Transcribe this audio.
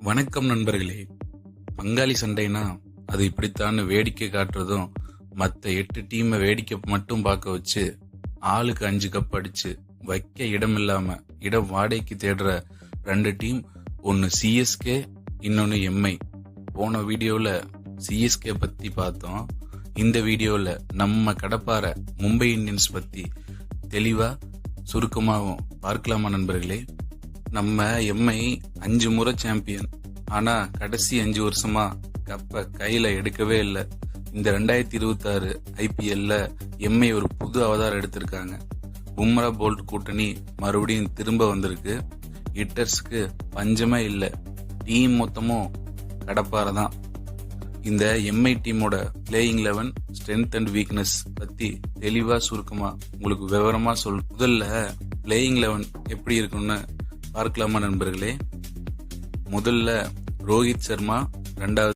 வணக்கம் நண்பர்களே. பங்காளி சண்டைனா அது இப்படித்தான்னு வேடிக்கை காட்டுறதும், மற்ற 8 டீமை வேடிக்கை மட்டும் பார்க்க வச்சு ஆளுக்கு 5 கப் அடிச்சு வைக்க இடம் இல்லாம இடம் வாடகைக்கு தேடுற 2 டீம், ஒன்னு சிஎஸ்கே, இன்னொன்னு எம்ஐ. போன வீடியோல சிஎஸ்கே பத்தி பார்த்தோம். இந்த வீடியோல நம்ம கடப்பார மும்பை இந்தியன்ஸ் பத்தி தெளிவா சுருக்கமாகவும் பார்க்கலாமா நண்பர்களே? நம்ம எம்ஐ 5 முறை சாம்பியன். ஆனா கடைசி 5 வருஷமா கப்ப கையில எடுக்கவே இல்லை. இந்த 2026 ஐபிஎல்ல எம்ஐ ஒரு புது அவதாரம் எடுத்திருக்காங்க. பும்ரா போல்ட் கூட்டணி மறுபடியும் திரும்ப வந்திருக்கு. ஹிட்டர்ஸ்க்கு பஞ்சமே இல்லை. டீம் மொத்தமும் கடப்பார தான். இந்த எம்ஐ டீமோட பிளேயிங் 11, ஸ்ட்ரென்த் அண்ட் வீக்னஸ் பத்தி தெளிவா சுருக்கமா உங்களுக்கு விவரமா முதல்ல பிளேயிங் 11 எப்படி இருக்குன்னு பார்க்கலாமா நண்பர்களே? முதல்ல ரோஹித் சர்மா, 2வது